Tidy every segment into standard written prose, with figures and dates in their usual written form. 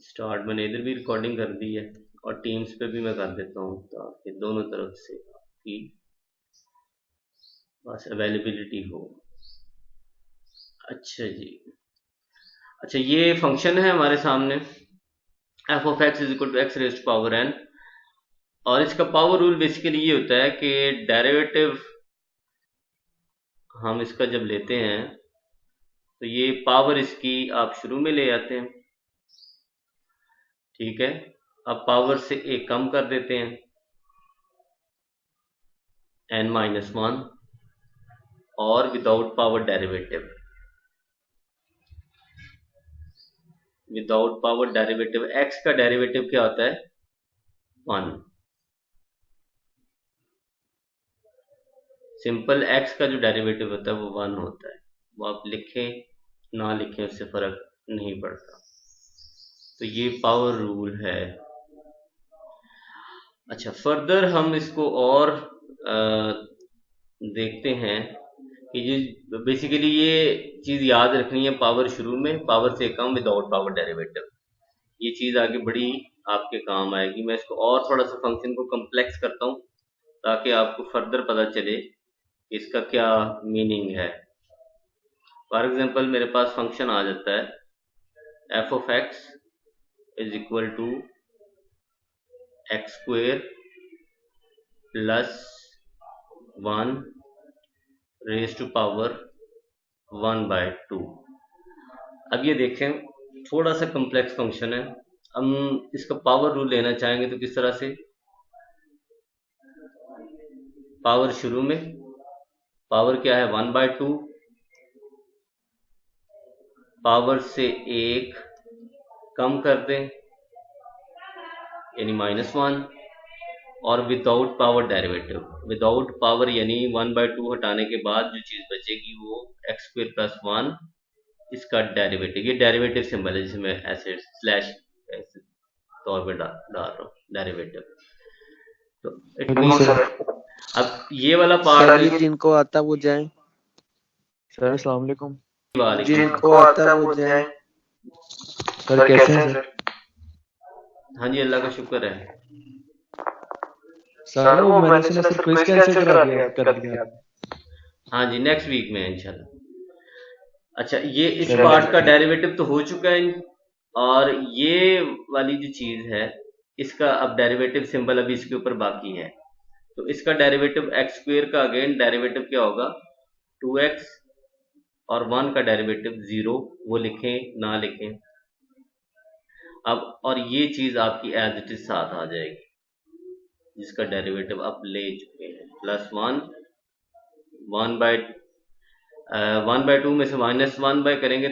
Start मैंने इधर भी रिकॉर्डिंग कर दी है और टीम्स पे भी मैं कर देता हूँ ताकि दोनों तरफ से आपकी बस अवेलेबिलिटी हो। अच्छा जी, अच्छा ये फंक्शन है हमारे सामने F of X is equal to X raised power N, और इसका पावर रूल बेसिकली ये होता है कि डेरिवेटिव हम इसका जब लेते हैं तो ये पावर इसकी आप शुरू में ले आते हैं, ठीक है। अब पावर से एक कम कर देते हैं n-1 और without power derivative, without power derivative x का डेरिवेटिव क्या होता है 1, सिंपल x का जो डेरिवेटिव होता है वो 1 होता है, वो आप लिखें ना लिखें उससे फर्क नहीं पड़ता। तो ये पावर रूल है। अच्छा फर्दर हम इसको और देखते हैं कि ये बेसिकली ये चीज याद रखनी है, पावर शुरू में पावर से कम विदाउट पावर डेरिवेटिव, ये चीज आगे बड़ी आपके काम आएगी। मैं इसको और थोड़ा सा फंक्शन को कम्प्लेक्स करता हूँ ताकि आपको फर्दर पता चले इसका क्या मीनिंग है। फॉर एग्जांपल मेरे पास फंक्शन आ जाता है F of X is equal to X square plus 1 raise to power 1/2। अब ये देखें थोड़ा सा कम्प्लेक्स फंक्शन है, हम इसका पावर रूल लेना चाहेंगे तो किस तरह से, पावर शुरू में पावर क्या है 1/2, पावर से एक कम कर दें यानी -1, और without power derivative, without power यानी 1/2 हटाने के बाद जो चीज बचेगी वो एक्स स्क्वायर प्लस 1, इसका डेरिवेटिव, ये डेरिवेटिव सिंबल है जिसे मैं ऐसे स्लैश तौर पे डाल रहा हूँ डेरिवेटिव। तो इट मींस अब ये वाला पार्ट जिनको आता वो जाए। सर अस्सलाम वालेकुम। जिनको आता वो जाए। सर कैसे हैं सर? हाँ जी अल्लाह का शुक्र है। सर वो मैंने सुना सर क्विज कैंसिल कर दिया। हाँ जी नेक्स्ट वीक में इंशाल्लाह। अच्छा ये इस पार्ट का डेरिवेटिव तो हो चुका है, और ये वाली जो चीज है इसका अब डेरिवेटिव सिंबल अभी इसके ऊपर बाकी है। तो इसका डेरिवेटिव एक्स स्क्वायर का अगेन डेरिवेटिव क्या होगा 2x, और 1 का डेरिवेटिव 0, वो लिखें ना लिखें अब, और ये चीज आपकी एज इट इज साथ आ जाएगी जिसका डेरिवेटिव आप ले चुके हैं प्लस 1/2 में से -1 करेंगे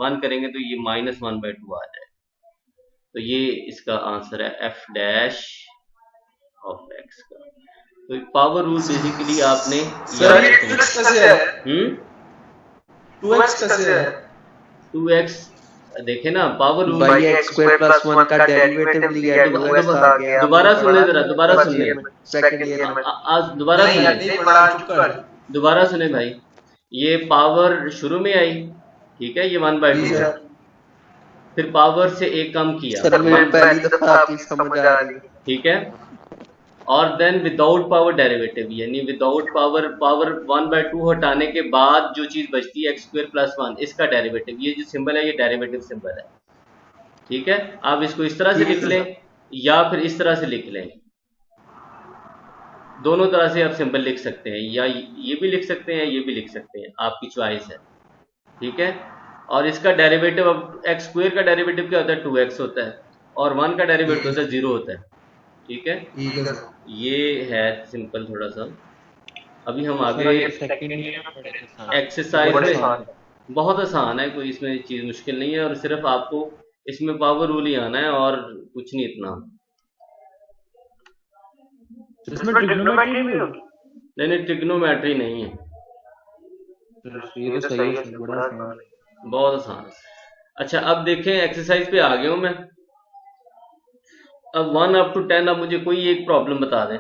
1 करेंगे तो ये -1/2 आ जाए। तो ये इसका आंसर है एफ डैश ऑफ एक्स का। तो पावर रूल बेसिकली आपने सर ये 2x कैसे है? 2x कैसे है? 2x देखे ना पावर रूल भाई x स्क्वायर प्लस 1 का डेरिवेटिव लिया है तो 2x आ गया। दोबारा सुने जरा, दोबारा सुने सेकंड ईयर में आज दोबारा सुने, नहीं पढ़ा चुका है। दोबारा सुने भाई। ये पावर शुरू में आई, ठीक है, ये 1/2, फिर पावर से एक कम किया, सर मैं पहली दफा आपकी समझ आ रही, ठीक है, और देन विदाउट पावर डेरिवेटिव यानी विदाउट पावर 1/2 हटाने के बाद जो चीज बचती है एक्स स्क्वायर प्लस 1, इसका डेरिवेटिव, ये जो सिंबल है ये डेरिवेटिव सिंबल है, ठीक है। आप इसको इस तरह से लिख लें या फिर इस तरह से लिख लें, दोनों तरह से आप सिंबल लिख सकते हैं, या ये भी लिख सकते हैं ये भी लिख सकते हैं, आपकी चॉइस है, ठीक है। और इसका डेरिवेटिव अब एक्स स्क्वायर का डेरिवेटिव क्या होता है 2x होता है, और 1 का डेरिवेटिव होता है 0 होता है, ठीक है। ये है सिंपल थोड़ा सा। अभी हम आगे एक्सरसाइज में, बहुत आसान है, कोई इसमें चीज मुश्किल नहीं है, और सिर्फ आपको इसमें पावर रूल ही आना है और कुछ नहीं इतना। इसमें ट्रिग्नोमेट्री भी होगी? नहीं ट्रिग्नोमेट्री नहीं है, ये तो सही है, बड़ा आसान है, बहुत आसान है। अच्छा अब देखें एक्सरसाइज पे आ गया हूं मैं। अब 1 up to 10 अब मुझे कोई एक प्रॉब्लम बता दें।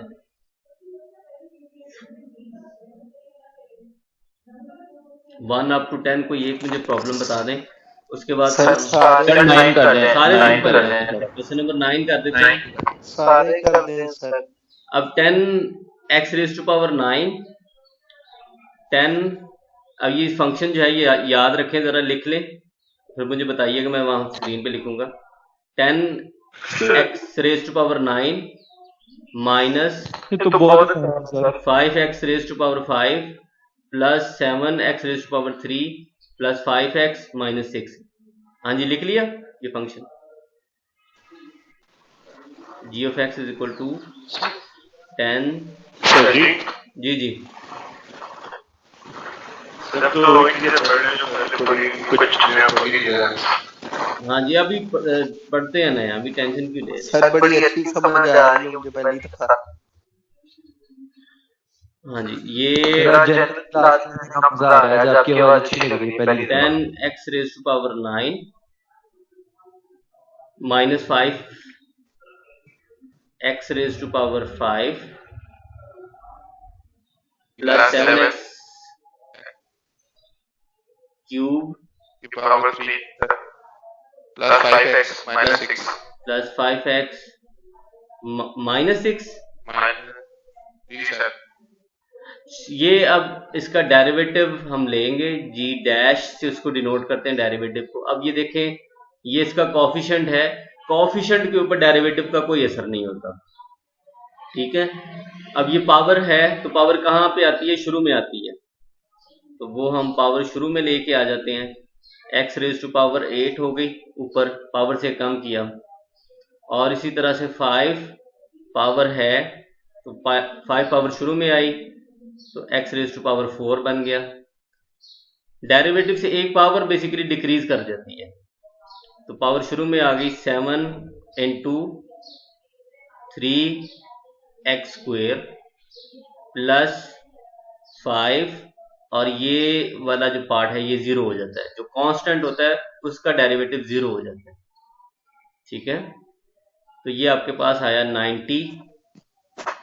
1 up to 10 कोई एक मुझे प्रॉब्लम बता दें उसके बाद सर सारे 9 कर दें, सारे 9 सिंपल कर है। दें। क्वेश्चन नंबर 9 कर देते हैं। सारे कर दें सर। अब 10x रेज़ टू पावर 9, 10, अब ये फंक्शन जो है ये याद रखें, जरा लिख लें, फिर मुझे बताइएगा, मैं वहां स्क्रीन पे लिखूंगा। 10x raise to power 9 minus ये तो बहुत है sir. 5x raise to power 5 plus 7x raise to power 3 plus 5x minus 6। हाँ जी, लिख लिया ये function. g of x is equal to 10 sir जी जी जी सर तो कुछ नया बोल दीजिएगा। हाँ जी, अभी पढ़ते हैं नया, अभी टेंशन क्यों ले रहे हैं? सर बड़ी अच्छी समझ आ रही है मुझे पहली दफा। हाँ जी, ये जनरल क्लास में का मजा आ रहा है, आज आपकी आवाज अच्छी लग रही है पहली दफा। 10x raise to power 9 minus 5x raise to power 5 plus 7x cube power 3 plus 5x minus 6 plus 5x minus 6। जी सर। ये अब इसका डेरिवेटिव हम लेंगे, g डैश से उसको डिनोट करते हैं डेरिवेटिव को। अब ये देखें, ये इसका कोफिशिएंट है, कोफिशिएंट के ऊपर डेरिवेटिव का कोई असर नहीं होता, ठीक है। अब ये पावर है, तो पावर कहाँ पे आती है? शुरू में आती है, तो वो हम पावर शुरू में लेके आ जाते हैं। x रेज़ टू पावर 8 हो गई, ऊपर पावर से कम किया, और इसी तरह से 5 पावर है, तो 5 पावर शुरू में आई, तो x रेज़ टू पावर 4 बन गया। डेरिवेटिव से एक पावर बेसिकली डिक्रीज कर जाती है, तो पावर शुरू में आ गई 7 इंटू 3x स्क्वायर प्लस 5, और ये वाला जो पार्ट है ये 0 हो जाता है, जो कांस्टेंट होता है उसका डेरिवेटिव 0 हो जाता है, ठीक है। तो ये आपके पास आया 90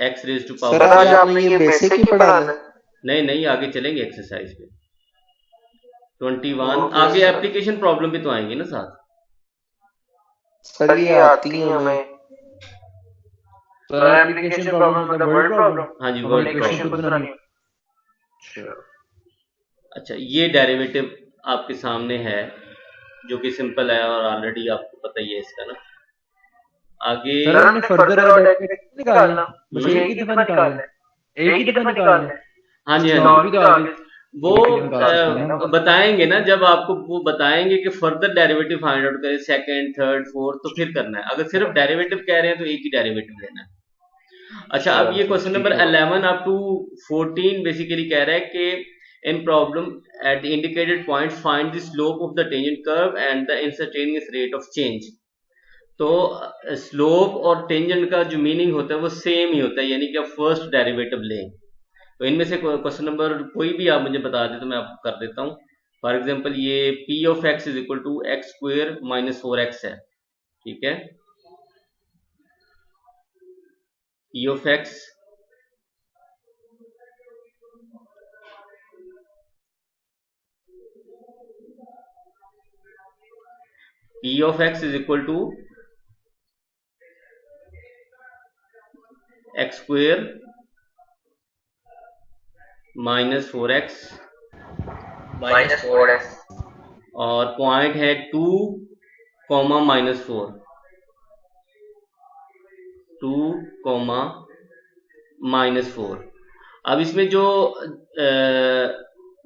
x raise to sir power. आज आपने ये बेसिक ही पढ़ाना है? नहीं, आगे चलेंगे एक्सरसाइज पे। 21 आगे एप्लीकेशन प्रॉब्लम भी तो आएंगे ना साथ। सर ये आती है हमें। सर एप्लीकेशन प्रॉब्लम मतलब वर्ड प्रॉब्लम। हाँ जी, वर्ड क्वेश्चन प्रॉब्लम। पता नहीं। अच्छा, ये डेरिवेटिव आपके सामने है, जो कि सिंपल है और ऑलरेडी आपको पता ही है इसका ना। आगे सर हमने फर्दर और डेरिवेटिव निकालना, मुझे एक ही दफा निकालना है, एक ही दफा निकालना है। हाँ जी, और भी तो आगे वो बताएंगे ना, जब आपको वो बताएंगे कि फर्दर डेरिवेटिव फाइंड आउट करें, सेकंड, थर्ड, फोर्थ, तो फिर करना है। अगर सिर्फ डेरिवेटिव कह रहे हैं तो एक ही डेरिवेटिव लेना है। अच्छा, अब ये question number 11 up to 14 basically कह रहा है कि in problem at the indicated point find the slope of the tangent curve and the instantaneous rate of change. तो स्लोप और टेंजेंट का जो मीनिंग होता है वो सेम ही होता है, यानी कि आप फर्स्ट डेरिवेटिव लें। तो इनमें से क्वेश्चन नंबर कोई भी आप मुझे बता दें तो मैं आपको कर देता हूँ। फॉर एग्जांपल ये p of x is equal to X square minus 4x है, ठीक है। p of x is equal to X square minus 4x और पॉइंट है 2, माइनस 4, 2, माइनस 4। अब इसमें जो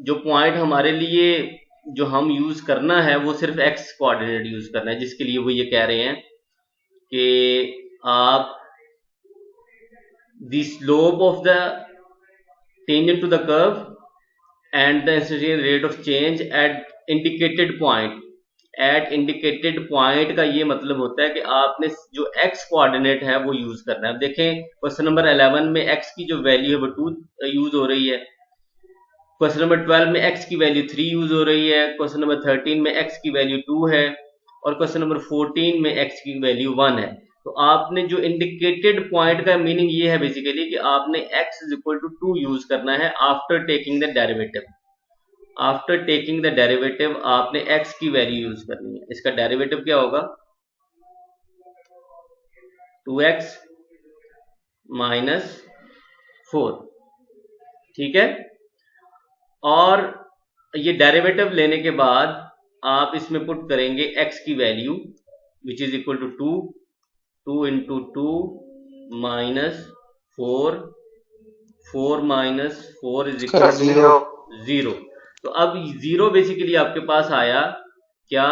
पॉइंट हमारे लिए जो हम यूज करना है वो सिर्फ x कोऑर्डिनेट यूज करना है, जिसके लिए वो ये कह रहे हैं कि आप the slope of the tangent to the curve and the instantaneous rate of change at indicated point. At indicated point का ये मतलब होता है कि आपने जो x कोऑर्डिनेट है वो यूज करना है। अब देखें क्वेश्चन नंबर 11 में x की जो वैल्यू है वो 2 यूज हो रही है, क्वेश्चन नंबर 12 में x की वैल्यू 3 यूज हो रही है, क्वेश्चन नंबर 13 में x की वैल्यू 2 है, और क्वेश्चन नंबर 14 में x की वैल्यू 1 है। तो आपने जो इंडिकेटेड पॉइंट का मीनिंग ये है बेसिकली कि आपने x is equal to 2 use करना है after taking the derivative. After taking the derivative आपने x की वैल्यू यूज करनी है। इसका डेरिवेटिव क्या होगा? 2x माइनस 4, ठीक है। और ये डेरिवेटिव लेने के बाद आप इसमें पुट करेंगे x की value which is equal to 2 into 2 minus 4 minus 4 is equal to 0। तो अब 0 बेसिकली आपके पास आया क्या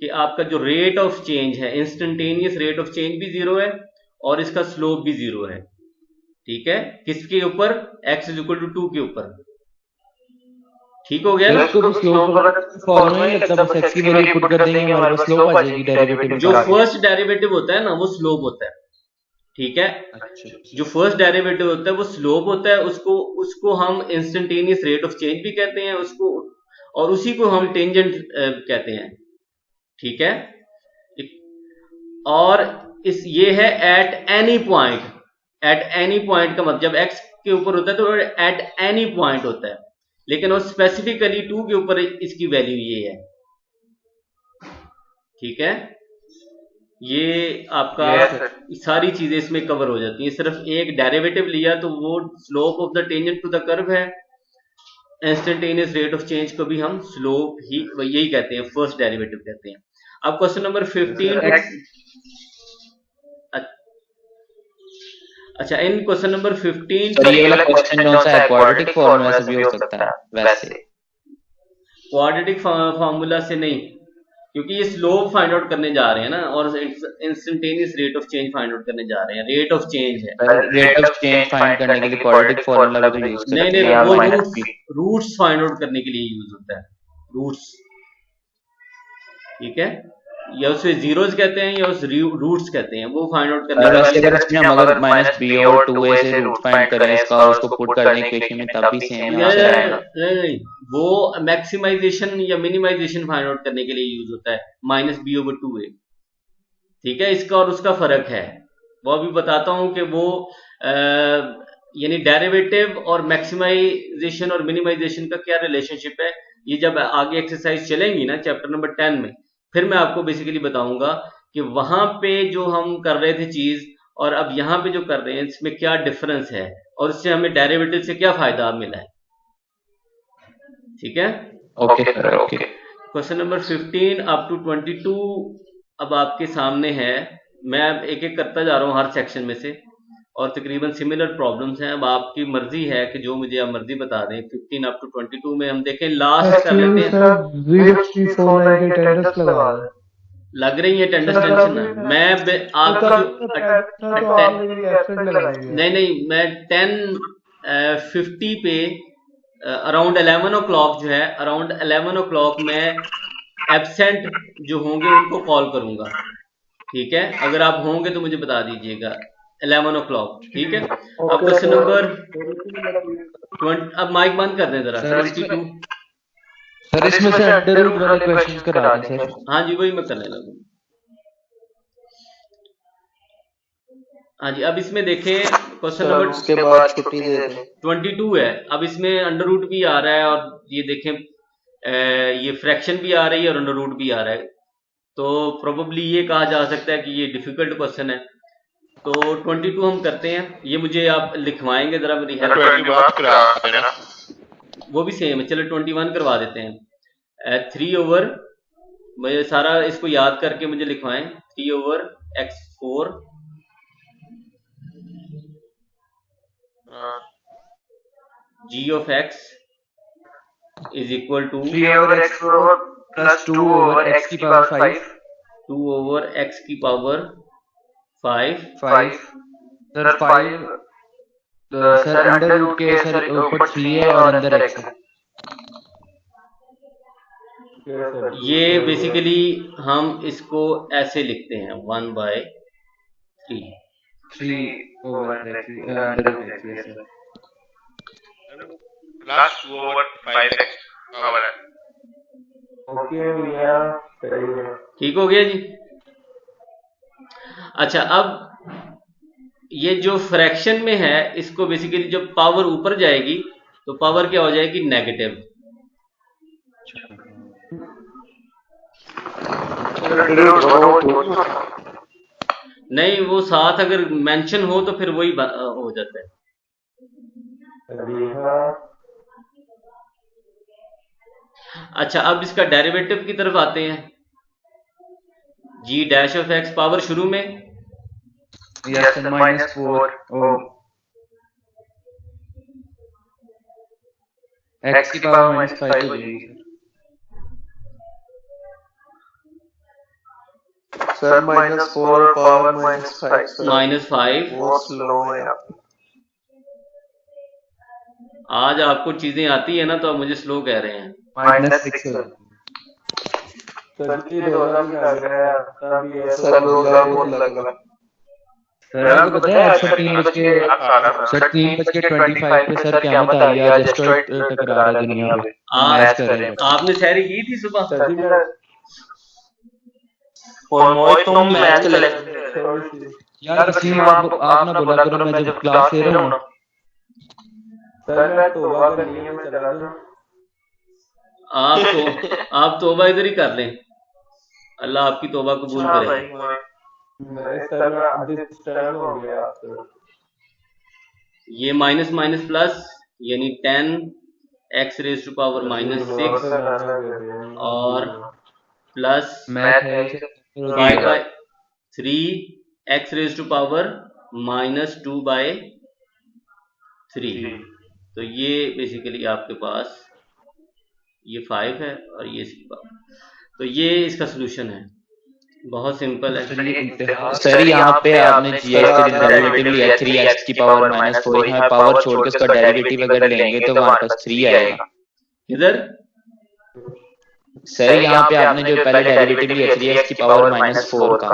कि आपका जो रेट ऑफ चेंज है, इंस्टेंटेनियस रेट ऑफ चेंज भी 0 है और इसका स्लोप भी 0 है, ठीक है। किसके ऊपर? x इज इक्वल टू 2 के ऊपर। ठीक हो गया? जो फर्स्ट डेरिवेटिव होता है ना वो स्लोप होता है, ठीक है। जो फर्स्ट डेरिवेटिव होता है वो स्लोप होता है, उसको हम इंस्टेंटेनियस रेट ऑफ चेंज भी कहते हैं उसको, और उसी को हम टेंजेंट कहते हैं, ठीक है। और ये है at any point. At any point का मतलब जब x के ऊपर होता है तो एट एनी पॉइंट होता है, लेकिन वो स्पेसिफिकली 2 के ऊपर इसकी वैल्यू ये है, ठीक है। ये आपका सारी चीजें इसमें कवर हो जाती हैं। सिर्फ एक डेरिवेटिव लिया तो वो slope of the tangent to the curve है। इंस्टेंटेनियस रेट ऑफ चेंज को भी हम स्लोप ही यही कहते हैं, फर्स्ट डेरिवेटिव कहते हैं। अब क्वेश्चन नंबर 15। अच्छा, इन क्वेश्चन नंबर 15 ये वाला क्वेश्चन कौन सा है? क्वाड्रेटिक फार्मूला से भी हो सकता है वैसे? क्वाड्रेटिक फार्मूला से नहीं, क्योंकि ये स्लोप फाइंड आउट करने जा रहे हैं ना, और instantaneous rate of change find out करने जा रहे हैं। रेट ऑफ चेंज है, रेट ऑफ चेंज फाइंड करने के लिए क्वाड्रेटिक फार्मूला भी यूज करते हैं। नहीं, वो रूट्स फाइंड आउट करने के लिए यूज होता है, रूट्स, ठीक है। या उसे जीरोस कहते हैं या उस रूट्स कहते हैं, वो फाइंड आउट करने के लिए अगर माइनस बी और 2a से रूट फाइंड करें इसका और उसको पुट करने के इक्वेशन में तब भी सेम नहीं, वो मैक्सिमाइजेशन या मिनिमाइजेशन फाइंड आउट करने के लिए यूज होता है, माइनस बी ओवर 2a, ठीक है। इसका और उसका फर्क है, वो अभी बताता हूं कि वो यानी डेरिवेटिव और मैक्सिमाइजेशन और मिनिमाइजेशन का क्या रिलेशनशिप है। ये जब आगे एक्सरसाइज चलेंगी ना चैप्टर नंबर 10 में, फिर मैं आपको बेसिकली बताऊंगा कि वहां पे जो हम कर रहे थे चीज और अब यहां पे जो कर रहे हैं इसमें क्या डिफरेंस है और इससे हमें डेरिवेटिव से क्या फायदा मिला है, ठीक है। Okay sir, okay. Question number 15 up to 22 अब आपके सामने है। मैं एक एक करता जा रहा हूं हर सेक्शन में से, और तकरीबन सिमिलर प्रॉब्लम्स हैं। अब आपकी मर्जी है कि जो मुझे आप मर्जी बता दें। 15 अप टू 22 में हम देखें, लास्ट कर लेते हैं। लग रही है अटेंडेंस टेंशन। मैं नहीं, मैं 10:50 पे अराउंड 11 ओ क्लॉक जो है, अराउंड 11 ओ क्लॉक में एब्सेंट जो होंगे उनको कॉल करूंगा, ठीक है। अगर आप होंगे तो मुझे बता दीजिएगा 11 ओ क्लॉक, ठीक है। अब क्वेश्चन नंबर 20, अब माइक बंद कर दें जरा। 22 सर इसमें से अंडर रूट वाले क्वेश्चंस करा दें सर। हाँ जी, वही मैं करने लगा। हाँ जी, अब इसमें देखें क्वेश्चन नंबर उसके बाद छुट्टी दे दें। 22 है। अब इसमें अंडर रूट भी आ रहा है और ये देखें ये फ्रैक्शन भी आ रही है और अंडर रूट भी आ रहा है, तो प्रोबेबली ये कहा जा सकता है कि ये डिफिकल्ट क्वेश्चन है। तो 22 हम करते हैं। ये मुझे आप लिखवाएंगे जरा मेरी हेल्प। वो भी सेम है, चलो 21 करवा देते हैं। 3 ओवर, मुझे सारा इसको याद करके मुझे लिखवाएं। 3 over x4 g of x is equal to 3 over x4 plus 2 over x की पावर 5 2 over x की power 5 sir 5 sir under root के सर ऊपर 3 है और अंदर x है। ये बेसिकली हम इसको ऐसे लिखते हैं 1/3 over under root x sir plus 2 over 5x power है। ओके भैया, सही है। ठीक हो गया जी। अच्छा, अब ये जो फ्रैक्शन में है इसको बेसिकली जब पावर ऊपर जाएगी तो पावर क्या हो जाएगी? नेगेटिव। नहीं, वो साथ अगर मेंशन हो तो फिर वही हो जाता है। अच्छा, अब इसका डेरिवेटिव की तरफ आते हैं। जी डैश ऑफ एक्स पावर शुरू में Yes, sir, -4. Oh. X की पावर -5 हो जाएगी सर। -4 power -5 sir. -5 बहुत स्लो है आप। आज आपको चीजें आती है ना, तो आप मुझे स्लो कह रहे हैं। -6 हो सर जी रोजा भी लग रहा है, तभी ये सर रोजा बहुत लग रहा है। सर आपको पता है सर 3:25 पे सर क्या बता रही है? एस्ट्रॉइड टकरा रहा है दुनिया पे। मैच कर रहे हैं। आपने सैरी की थी सुबह? सर जी और तुम मैच चले यार वसीम आप ना बोला करो, मैं जब क्लास ले रहा हूँ ना। सर मैं तौबा करनी है, मैं चला जाऊं। आप तौबा इधर ही कर लें, अल्लाह आपकी तौबा कबूल करे। ये माइनस माइनस प्लस यानी 10 x रेज टू पावर -6 और plus 5/3 x raise to power -2/3। तो ये बेसिकली आपके पास ये 5 है और ये 6। तो ये इसका सोल्यूशन है, बहुत सिंपल है। सर यहाँ पे आपने gx का डेरिवेटिव लिया 3x की पावर -4, यहाँ पावर छोड़ के उसका डेरिवेटिव अगर लेंगे तो हमारे पास 3 आएगा। इधर सर यहाँ पे आपने जो पहले डेरिवेटिव लिया 3x की पावर -4 का,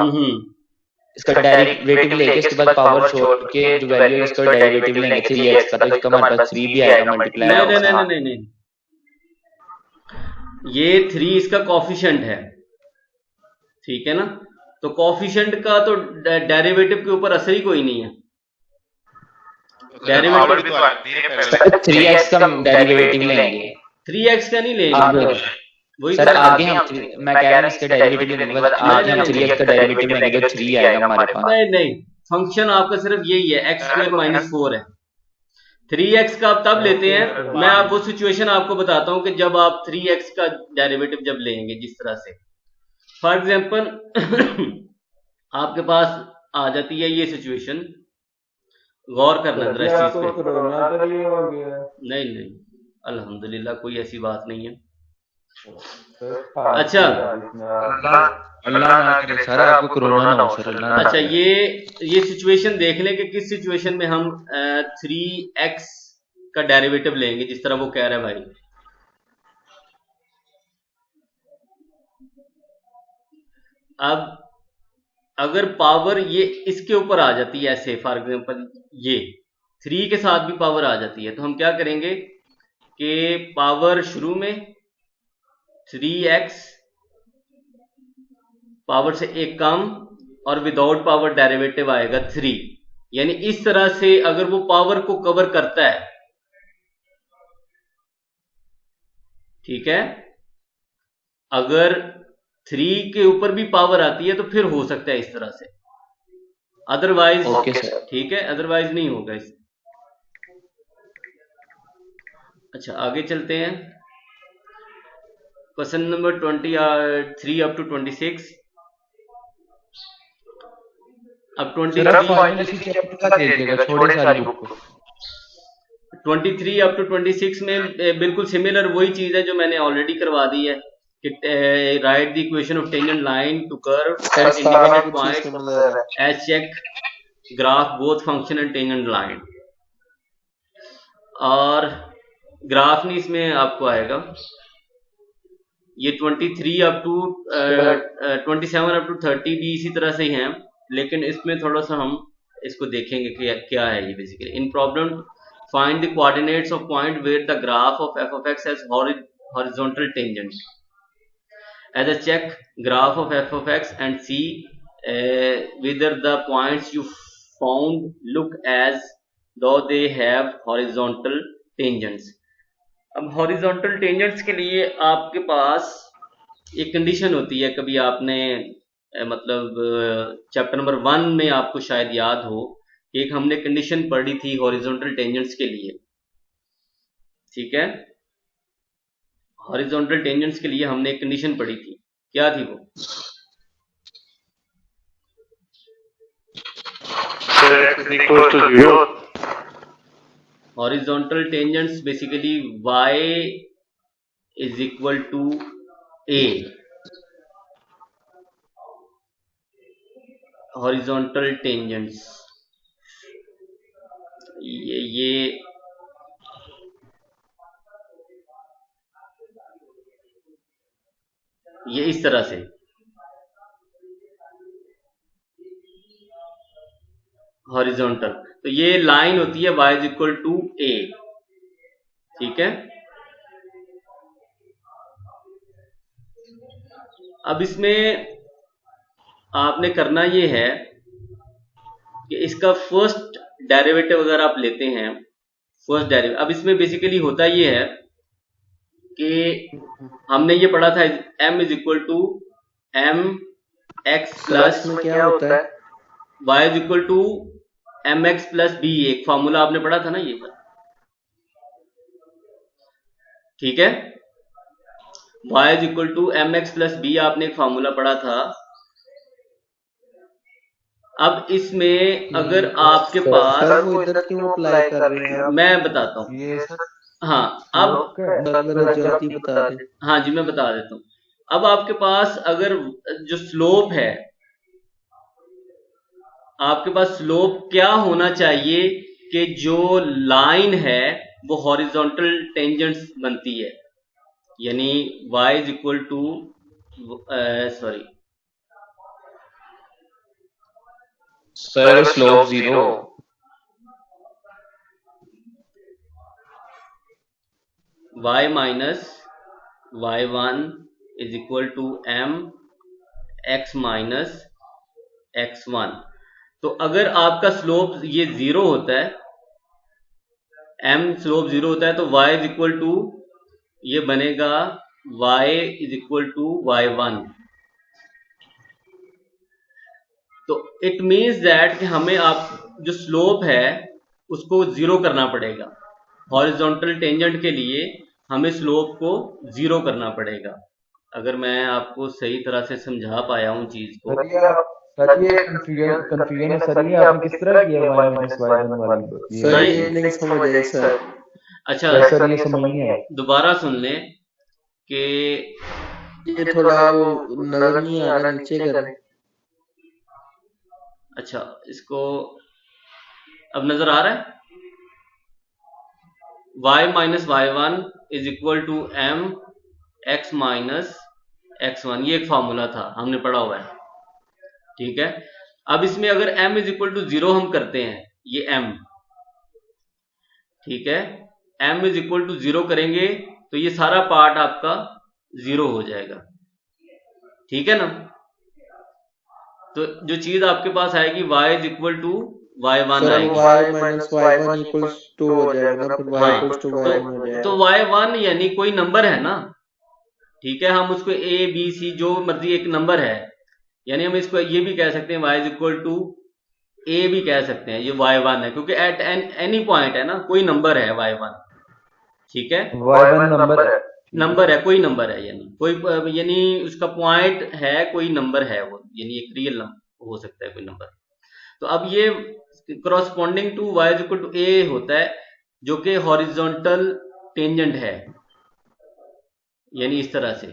इसका डेरिवेटिव लेके इसके बाद पावर छोड़ के जो वैल्यू है इसका डेरिवेटिव लेंगे 3x का, तो इसका हमारे पास 3 भी आएगा मल्टीप्लाई। नहीं, ये 3 इसका कोफिशिएंट है, ठीक है ना? तो कोफिशिएंट का तो डेरिवेटिव के ऊपर असर ही कोई नहीं है। डेरिवेटिव 3x का डेरिवेटिव लेंगे, 3x का नहीं लेंगे। वही सर आगे हम मैं कह रहा हूं इसका डेरिवेटिव लेने के बाद आगे हम 3x का डेरिवेटिव लेंगे तो 3 आएगा हमारे पास। नहीं, फंक्शन आपका सिर्फ यही है, x² -4 है। 3x का आप तब लेते हैं, मैं आप वो सिचुएशन आपको बताता हूं कि जब आप 3x का डेरिवेटिव जब लेंगे, जिस तरह से फॉर एग्जाम्पल आपके पास आ जाती है ये सिचुएशन, गौर करना जरा इस चीज पे। नहीं, अल्हम्दुलिल्लाह कोई ऐसी बात नहीं है। अच्छा, अल्लाह ना करे सर आपको कोरोना ना हो सर, अल्लाह ना। अच्छा, ये सिचुएशन देख लें कि किस सिचुएशन में हम 3x का डेरिवेटिव लेंगे, जिस तरह वो कह रहा है भाई। अब अगर पावर ये इसके ऊपर आ जाती है ऐसे, फॉर एग्जांपल ये 3 के साथ भी पावर आ जाती है, तो हम क्या करेंगे कि पावर शुरू में 3x, पावर से एक कम और विदाउट पावर डेरिवेटिव आएगा 3। यानी इस तरह से अगर वो पावर को कवर करता है, ठीक है, अगर 3 के ऊपर भी पावर आती है तो फिर हो सकता है इस तरह से, अदरवाइज ठीक है, अदरवाइज नहीं होगा इस। अच्छा, आगे चलते हैं। Question number 23 up to 26। अब 23 अप टू 26 में बिल्कुल सिमिलर वही चीज है जो मैंने ऑलरेडी करवा दी है कि write the equation of tangent line to curve independent point as check graph both function and tangent line. और ग्राफ नहीं इसमें आपको आएगा, ये 23 अप टू 27 अप टू 30 भी इसी तरह से ही हैं, लेकिन इसमें थोड़ा सा हम इसको देखेंगे कि क्या है ये basically. In problem find the coordinates of point where the graph of f of x has horizontal tangent as a check graph of f of x and see whether the points you found look as though they have horizontal tangents। अब horizontal tangents के लिए आपके पास एक condition होती है, कभी आपने मतलब चैप्टर नंबर 1 में आपको शायद याद हो, एक हमने कंडीशन पढ़ी थी हॉरिजॉन्टल टेंजेंट्स के लिए, ठीक है। हॉरिजॉन्टल टेंजेंट्स के लिए हमने एक कंडीशन पढ़ी थी, क्या थी वो? Sir, x is equal to 0. Horizontal tangents basically y is equal to a। Horizontal tangents ये इस तरह से, हॉरिजॉन्टल, तो ये लाइन होती है y is equal to a, ठीक है। अब इसमें आपने करना ये है कि इसका फर्स्ट डेरिवेटिव अगर आप लेते हैं, फर्स्ट डेरिवेटिव, अब इसमें बेसिकली होता ये है कि हमने ये पढ़ा था m is equal to M X plus में क्या होता है? y is equal to M X plus B, एक फॉर्मूला आपने पढ़ा था ना ये, ठीक है। y is equal to M X plus B आपने एक फॉर्मूला पढ़ा था। अब इसमें अगर आपके पास, सर वो इधर क्यों अप्लाई कर रहे हैं आप? मैं बताता हूँ, ये सर हाँ अब जल्दी बता दें। हाँ जी मैं बता देता हूँ। अब आपके पास अगर जो स्लोप है, आपके पास स्लोप क्या होना चाहिए कि जो लाइन है वो हॉरिजॉन्टल टेंजेंट्स बनती है, यानी y is equal to sorry sir slope 0। y minus y1 is equal to m x minus x1। तो अगर आपका स्लोप ये 0 होता है, m स्लोप 0 होता है, तो y इज इक्वल टू ये बनेगा y is equal to y1। तो इट मीन्स दैट कि हमें आप जो स्लोप है उसको 0 करना पड़ेगा। हॉरिजॉन्टल टेंजेंट के लिए हमें स्लोप को 0 करना पड़ेगा। अगर मैं आपको सही तरह से समझा पाया हूं चीज को। सर ये कंफ्यूजन है सर, ये आपने किस तरह किया y माइनस y1 वाली? सर ये नहीं समझ आया सर। अच्छा सर ये समझ नहीं आया, दोबारा सुन लें कि ये थोड़ा वो नजर नहीं आ रहा, नीचे करें। अच्छा इसको अब नजर आ रहा है। y minus y1 is equal to m x minus x1, ये एक फॉर्मूला था हमने पढ़ा हुआ है, ठीक है। अब इसमें अगर m इज इक्वल टू 0 हम करते हैं, ये m, ठीक है, m इज इक्वल टू 0 करेंगे तो ये सारा पार्ट आपका 0 हो जाएगा, ठीक है ना। तो जो चीज आपके पास आएगी y is equal to y1 आएगी, y minus y1 equals to हो जाएगा ना, फिर y इक्वल्स टू y1 हो जाएगा। तो y1 यानी कोई नंबर है ना, ठीक है, हम उसको a b c जो मर्जी एक नंबर है, यानी हम इसको ये भी कह सकते हैं y is equal to a भी कह सकते हैं, ये y1 है क्योंकि एट एनी पॉइंट है ना, कोई नंबर है y1, ठीक है, y1 नंबर है, कोई नंबर है, यानी कोई, यानी उसका पॉइंट है, कोई नंबर है वो, यानी एक रियल नंबर हो सकता है कोई नंबर। तो अब ये corresponding to y is equal to a होता है जो कि हॉरिजॉन्टल टेंजेंट है, यानी इस तरह से,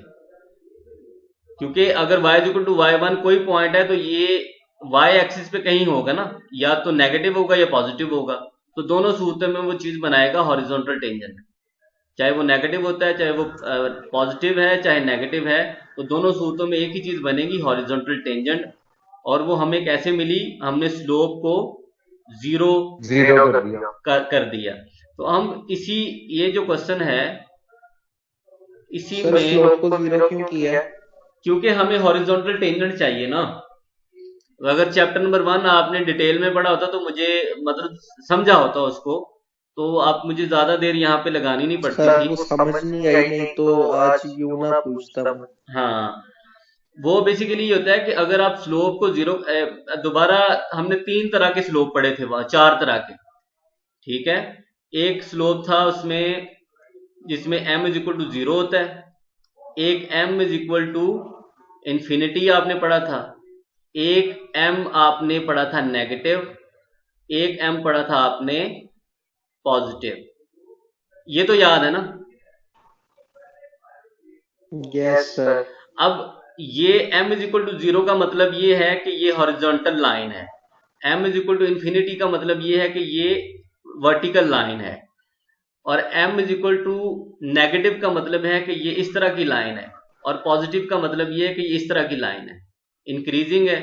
क्योंकि अगर y is equal to y1 कोई पॉइंट है तो ये y एक्सिस पे कहीं होगा ना, या तो नेगेटिव होगा या पॉजिटिव होगा, तो दोनों सूरतों में वो चीज बनाएगा हॉरिजॉन्टल टेंजेंट, चाहे वो नेगेटिव होता है, चाहे वो पॉजिटिव है, चाहे नेगेटिव है, तो दोनों सूरतों में एक ही चीज बनेगी, हॉरिजॉन्टल टेंजेंट। और वो हमें कैसे मिली? हमने स्लोप को 0 कर दिया। तो हम इसी, ये जो क्वेश्चन है इसी में स्लोप को 0 क्यों किया? क्योंकि हमें हॉरिजॉन्टल टेंजेंट चाहिए ना। अगर चैप्टर नंबर 1 आपने डिटेल में पढ़ा होता तो मुझे मतलब समझा होता उसको तो आप मुझे ज्यादा देर यहाँ पे लगानी नहीं पड़ती सर थी। वो समझ नहीं आई, नहीं तो आज यूं ना पूछता मैं। हाँ, वो बेसिकली ये होता है कि अगर आप स्लोप को जीरो, दोबारा हमने 3 तरह के स्लोप पढ़े थे वहां, 4 तरह के, ठीक है। एक स्लोप था उसमें जिसमें m इज इक्वल टू 0 होता है, एक m is equal to infinity आपने पढ़ा था, एक m आपने पढ़ा था नेगेटिव, एक m पढ़ा था आपने पॉजिटिव। ये तो याद है ना? Yes sir. अब ये m इज इक्वल टू 0 का मतलब ये है कि ये हॉरिजॉन्टल लाइन है, m is equal to infinity का मतलब ये है कि ये वर्टिकल लाइन है, और m is equal to negative का मतलब है कि ये इस तरह की लाइन है, और पॉजिटिव का मतलब ये है कि ये इस तरह की लाइन है, इंक्रीजिंग है,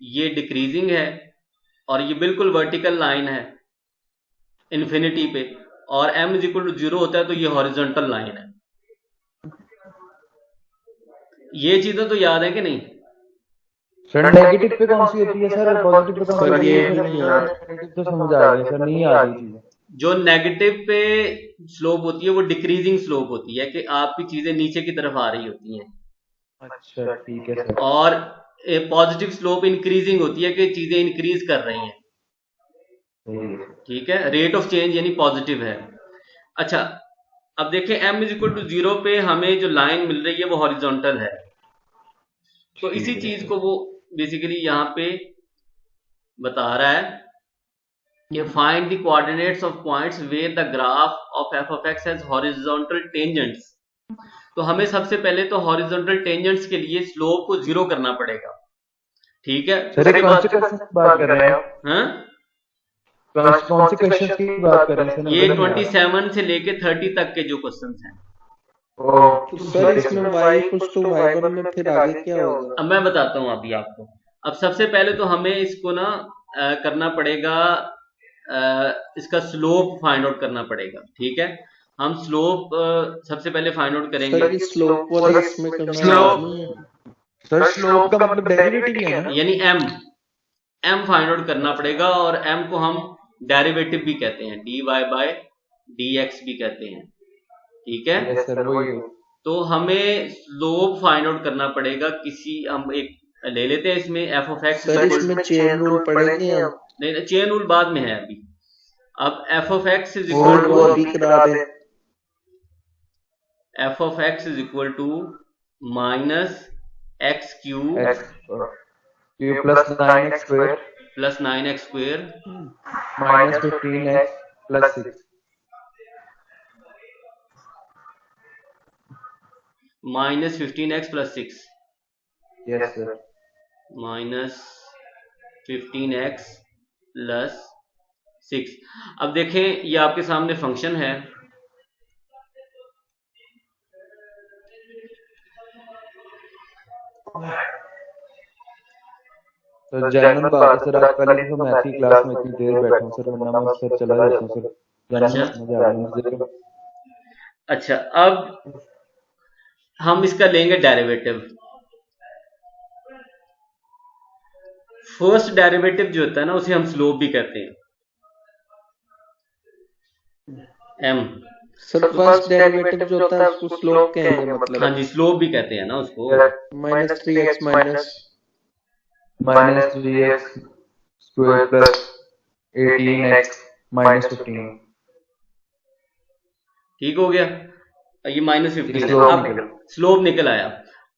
ये डिक्रीजिंग है, और ये बिल्कुल वर्टिकल लाइन है इन्फिनिटी पे, और m इज इक्वल टू 0 होता है तो ये हॉरिजॉन्टल लाइन है। ये चीजें तो याद है कि नहीं? सर नेगेटिव पे कौन सी होती है सर, और पॉजिटिव पे कौन सी सर होती ये है? भी नहीं याद। नेगेटिव तो समझ आ गया सर, नहीं आ रही चीजें। जो नेगेटिव पे स्लोप होती है वो डिक्रीजिंग स्लोप होती है, कि आपकी चीजें नीचे की तरफ आ रही होती हैं, अच्छा ठीक है सर। और पॉजिटिव स्लोप इंक्रीजिंग होती है कि चीजें इंक्रीज कर रही हैं, ठीक है, रेट ऑफ चेंज यानी पॉजिटिव है। अच्छा, अब देखें m इज इक्वल टू 0 पे हमें जो लाइन मिल रही है वो हॉरिजॉन्टल है, तो इसी चीज को वो बेसिकली यहाँ पे बता रहा है कि find the coordinates of points where the graph of f of x has horizontal tangents. तो हमें सबसे पहले तो हॉरिजॉन्टल टेंजेंट्स के लिए स्लोप को 0 करना पड़ेगा, ठीक है। सर ये कौन से क्वेश्चन की बात कर रहे हैं? हाँ, कौन से क्वेश्चन की बात कर रहे हैं सर? ये 27 से लेके 30 तक के जो क्वेश्चंस हैं। तो सर इसमें y इक्वल्स टू y1 में फिर आगे क्या होगा? अब मैं बताता हूँ अभी आपको। अब सबसे पहले तो हमें इसको ना करना पड़ेगा, इसका स्लोप फाइंड आउट करना पड़ेगा, ठीक है। हम स्लोप सबसे पहले फाइंड आउट करेंगे। सर ये स्लोप वाला इसमें करना स्लोप नहीं है। सर स्लोप का मतलब डेरिवेटिव ही है ना? यानी m फाइंड आउट करना पड़ेगा, और m को हम डेरिवेटिव भी कहते हैं, dy बाय dx भी कहते हैं, ठीक है। यस सर वही। तो हमें स्लोप फाइंड आउट करना पड़ेगा किसी, हम एक ले लेते हैं इसमें f of x। सर इसमें चेन रूल पढ़ेंगे हम? नहीं, चेन रूल बाद में है अभी। अब f of x इज वो इक्वल टू अभी करा दे। f of x is equal to minus X cube Q plus 9x square plus 9x square minus 15x plus 6 minus 15x plus 6 yes sir minus 15x plus 6। अब देखें ये आपके सामने function है, सर जनरल बात है सर। आप कल ही तो मैथ की क्लास में इतनी देर बैठा हूँ सर, वरना मैं सर चला जाता हूँ सर। जनरल समझ आ रही है। अच्छा, अब हम इसका लेंगे डेरिवेटिव। फर्स्ट डेरिवेटिव जो होता है ना उसे हम स्लोप भी कहते हैं, m। सर फर्स्ट डेरिवेटिव जो होता है उसको स्लोप कहेंगे मतलब? हाँ जी, स्लोप भी कहते हैं ना उसको। Minus 3x minus 3x square plus 18x minus 15। ठीक हो गया, ये माइनस 15 स्लोप अब निकल। स्लोप निकल आया।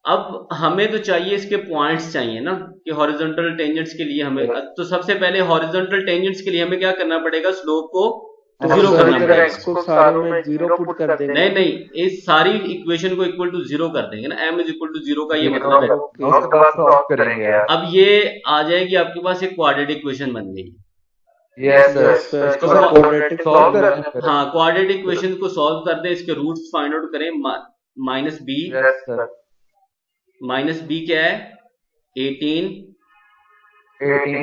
अब हमें तो चाहिए इसके पॉइंट्स चाहिए ना, कि हॉरिजॉन्टल टेंजेंट्स के लिए हमें, तो सबसे पहले हॉरिजॉन्टल टेंजेंट्स के लिए हमें क्या करना पड़ेगा, स्लोप को 0 करना पड़ेगा। x को सारों में 0 पुट कर देंगे। नहीं, इस सारी इक्वेशन को इक्वल टू 0 कर देंगे ना, m इज इक्वल टू 0 का ये मतलब है। उसके बाद सॉल्व करेंगे यार। अब ये आ जाएगी आपके पास एक क्वाड्रेटिक इक्वेशन बन गई। यस सर सर इसको क्वाड्रेटिक सॉल्व करें। हाँ, क्वाड्रेटिक इक्वेशन को सॉल्व कर दें, इसके रूट्स फाइंड आउट करें। Minus B, yes sir minus B क्या है, 18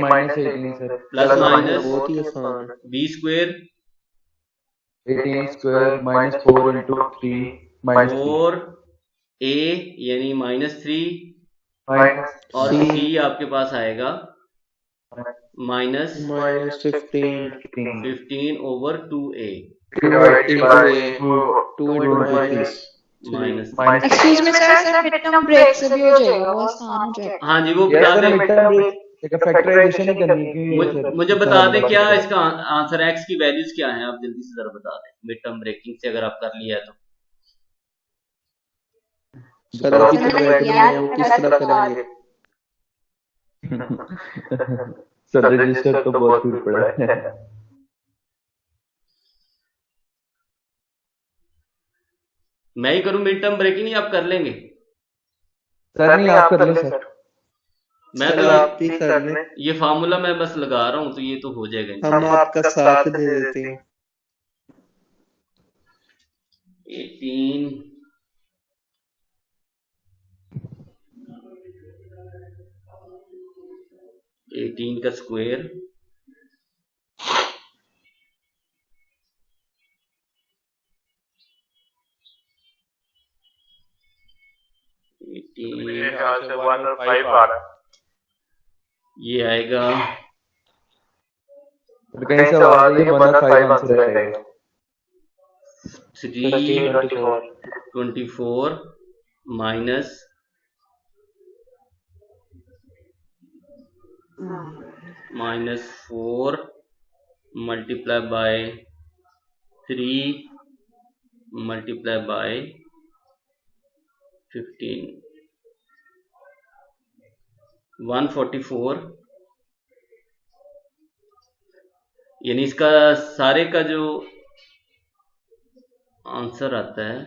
माइनस 18 सर प्लस माइनस बहुत ही आसान है। B square 18 square minus 4 into 3 minus 4 a यानी -3 माइनस और C c आपके पास आएगा minus -15 15 over 2a into a 2 into minus minus excuse me sir, sir mid term break से भी हो जाएगा, वो आसान हो जाएगा। हाँ जी, वो यार बता सर दें, मिड टर्म ब्रेक एक फैक्टराइजेशन ही करनी है सर। मुझे बता दें क्या इसका आंसर एक्स की वैल्यूज क्या हैं, आप जल्दी से जरा बता दें मिड टर्म ब्रेकिंग से अगर आप कर लिया है तो। सर अभी तो बैठ में है, वो किस तरह करेंगे? सर रजिस्टर तो बहुत दूर पड़ा है। मैं ही करूं मिड टर्म ब्रेकिंग या आप कर लेंगे? सर नहीं आप कर लें सर। मैं सर तो आप ही कर लें, ये फार्मूला मैं बस लगा रहा हूं तो ये तो हो जाएगा। हम आपका साथ दे देते हैं। 18 का स्क्वायर मेरे ख्याल से 1 और 5 आ रहा है। ये आएगा कहीं से आवाज है 1 और 5 आंसर आएगा। 324 minus -4 multiply by 3 multiply by 15 144, यानी इसका सारे का जो आंसर आता है,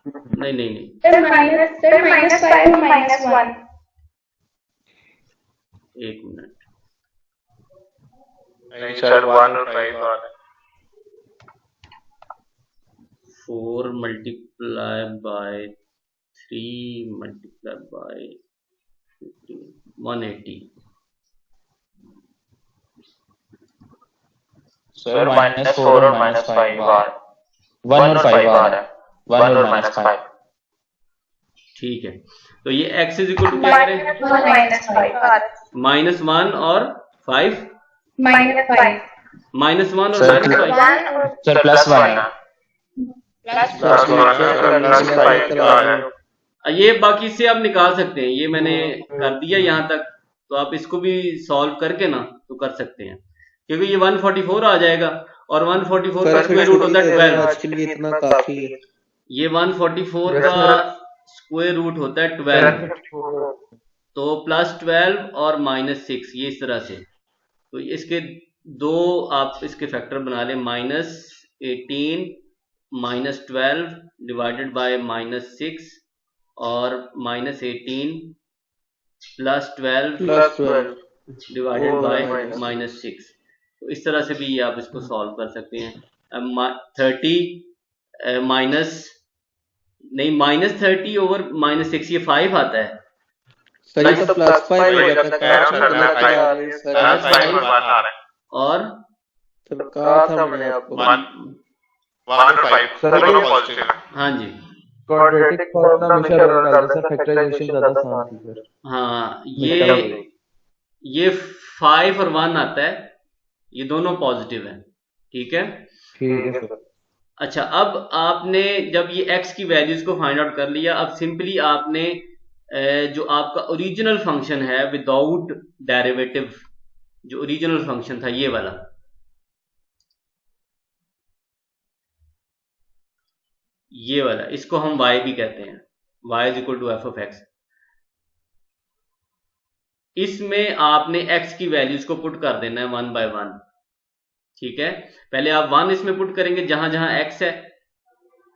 नहीं सर माइनस 5 और -1। एक मिनट, नहीं सर 1 और 5 आ रहा है। 4 multiply by 3 multiply by 15 180। Sir -4 और -5 आ रहा है, 1 और 5 आ रहा है, 1 और -5। ठीक है, तो ये x इज इक्वल टू क्या करें? -1 और 5 -1 और सर -5 सर +1 है। ये बाकी से आप निकाल सकते हैं, ये मैंने कर दिया यहाँ तक, तो आप इसको भी सॉल्व करके ना तो कर सकते हैं, क्योंकि ये 144 आ जाएगा और 144 का स्क्वायर रूट होता है 12। आज के लिए इतना काफी है। ये 144 का स्क्वायर रूट होता है 12, तो +12 और -6 ये इस तरह से, तो इसके दो आप इसके फैक्टर बना लें, -18 -12 डिवाइडेड बाय -6 और -18 +12 डिवाइडेड बाय -6। तो इस तरह से भी ये आप इसको सॉल्व कर सकते हैं। 30 -30 ओवर -6 ये 5 आता है। सर ये तो +5 हो जाता है और सर कहा था मैंने आपको 1 और 5 दोनों पॉजिटिव है। हाँ जी, क्वाड्रेटिक फॉर्मूला हमेशा रन करते सर, फैक्टराइजेशन ज्यादा आसान थी सर। हाँ ये 5 और 1 आता है, ये दोनों पॉजिटिव है। ठीक है, ठीक है सर। अच्छा, अब आपने जब ये x की वैल्यूज को फाइंड आउट कर लिया, अब सिंपली आपने जो आपका ओरिजिनल फंक्शन है विदाउट डेरिवेटिव, जो ओरिजिनल फंक्शन था ये वाला, इसको हम y भी कहते हैं, y is equal to f(x). इसमें आपने x की वैल्यूज को पुट कर देना है 1 बाय 1। ठीक है, पहले आप 1 इसमें पुट करेंगे, जहां जहां x है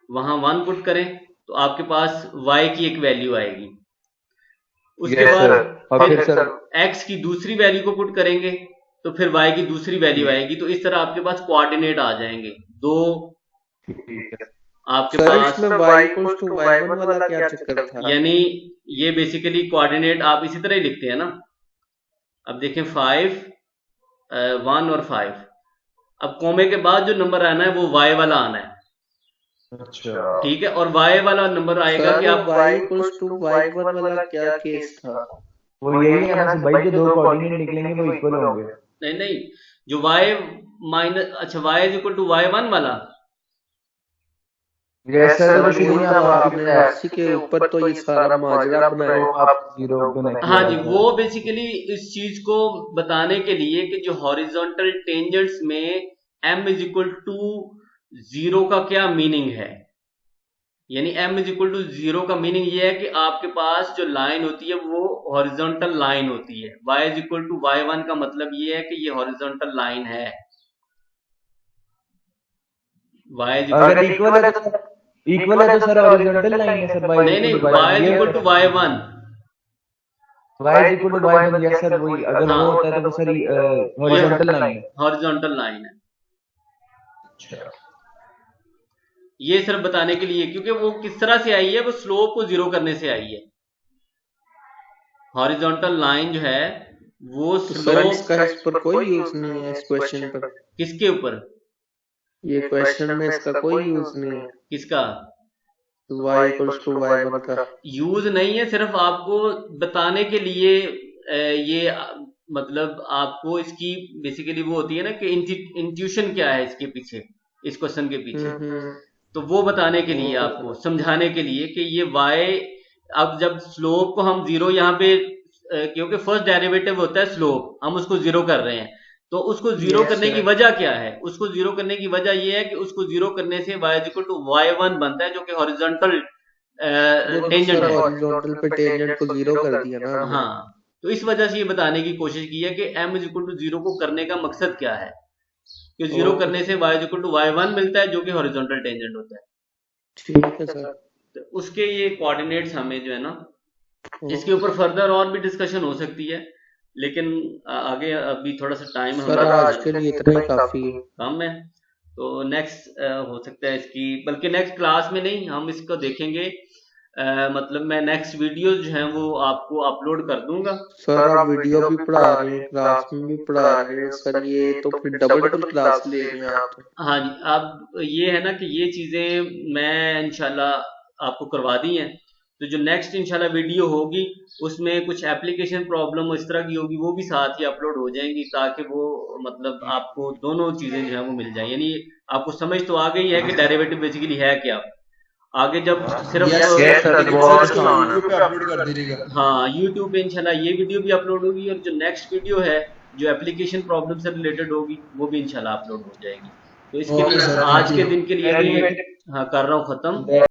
वहां 1 पुट करें तो आपके पास y की एक वैल्यू आएगी। उसके बाद फिर x की दूसरी वैल्यू को पुट करेंगे तो फिर y की दूसरी वैल्यू आएगी। तो इस तरह आपके पास कोऑर्डिनेट आ जाएंगे दो। आपके पास इसमें y इक्वल्स टू y1 वाला क्या चक्कर था? यानी ये बेसिकली कोऑर्डिनेट आप इसी तरह ही लिखते हैं ना। अब देखें 5 1 और 5, अब कोमे के बाद जो नंबर आना है वो y वाला आना है। अच्छा, ठीक है, और y वाला नंबर आएगा कि आप y इक्वल्स टू y1 वाला क्या केस था? वो यही है ना भाई, जो दो कोऑर्डिनेट निकलेंगे वो इक्वल होंगे। नहीं नहीं, जो y माइनस, अच्छा y is equal to y1 वाला, यस सर, तो शुरू में आपने एससी के ऊपर तो ये सारा माजरा बनाया। आप जीरो बनाएंगे। हाँ जी, वो बेसिकली इस चीज को बताने के लिए कि जो हॉरिजॉन्टल टेंजेंट्स में m इज इक्वल टू 0 का क्या मीनिंग है, यानी m इज इक्वल टू 0 का मीनिंग ये है कि आपके पास जो लाइन होती है वो हॉरिजॉन्टल लाइन होती है। y is equal to y1 का मतलब ये है कि ये हॉरिजॉन्टल लाइन है। y इज अगर इक्वल है तो सर हॉरिजॉन्टल लाइन है सर। नहीं नहीं, y is equal to y1, y is equal to y1, yes sir वही। अगर वो होता है तो सर हॉरिजॉन्टल लाइन है। हॉरिजॉन्टल लाइन है। ये सिर्फ बताने के लिए, क्योंकि वो किस तरह से आई है, वो स्लोप को 0 करने से आई है। हॉरिजॉन्टल लाइन जो है वो स्लोप इसका इस पर कोई यूज नहीं है, इस क्वेश्चन पर। किसके ऊपर? ये क्वेश्चन में इसका कोई यूज नहीं है। किसका? y इक्वल्स टू y1 का यूज नहीं है, सिर्फ आपको बताने के लिए ये मतलब आपको इसकी बेसिकली वो होती है ना कि इंट्यूशन क्या है इसके पीछे, इस क्वेश्चन के पीछे, तो वो बताने के लिए, आपको समझाने के लिए कि ये y, अब जब स्लोप को हम 0 यहाँ पे, क्योंकि फर्स्ट डेरिवेटिव होता है स्लोप, हम उसको 0 कर रहे हैं, तो उसको 0 करने की वजह क्या है? उसको 0 करने की वजह ये है कि उसको 0 करने से y इक्वल टू y1 बनता है, जो कि हॉरिजॉन्टल टेंजेंट है। हॉरिजॉन्टल पे टेंजेंट को 0 कर दिया ना। हाँ, तो इस वजह से ये बताने की कोशिश की है कि m इज इक्वल टू 0 को करने का मकसद क्या है, कि 0 करने से y इक्वल टू y1 मिलता है, जो कि हॉरिजॉन्टल टेंजेंट होता है। ठीक है सर। तो उसके ये कोऑर्डिनेट्स हमें जो है ना, इसके ऊपर फर्दर और भी डिस्कशन हो सकती है, लेकिन आगे अभी थोड़ा सा टाइम सर आज के लिए इतना ही काफी है, कम है। तो नेक्स्ट हो सकता है इसकी, बल्कि नेक्स्ट क्लास में नहीं, हम इसको देखेंगे, मतलब मैं नेक्स्ट वीडियो जो है वो आपको अपलोड कर दूंगा। सर आप वीडियो भी पढ़ा रहे हैं, क्लास में भी पढ़ा रहे हैं सर, ये तो फिर डबल क्लास ले रहे हैं आप। हाँ जी, अब ये है ना कि ये चीजें मैं इंशाल्लाह आपको करवा दी हैं, तो जो नेक्स्ट इंशाल्लाह वीडियो होगी उसमें कुछ एप्लीकेशन प्रॉब्लम इस तरह की होगी, वो भी साथ ही अपलोड हो जाएंगी, ताकि वो मतलब आपको दोनों चीजें जो है वो मिल जाए। यानी आपको समझ तो आ गई है कि डेरिवेटिव बेसिकली है क्या। आगे जब सिर्फ हाँ यूट्यूब पे इंशाल्लाह ये वीडियो भी अपलोड होगी, और जो नेक्स्ट वीडियो है जो एप्लीकेशन प्रॉब्लम से रिलेटेड होगी वो भी इंशाल्लाह अपलोड हो जाएगी। तो इसके लिए आज के दिन के लिए हाँ कर रहा हूँ खत्म।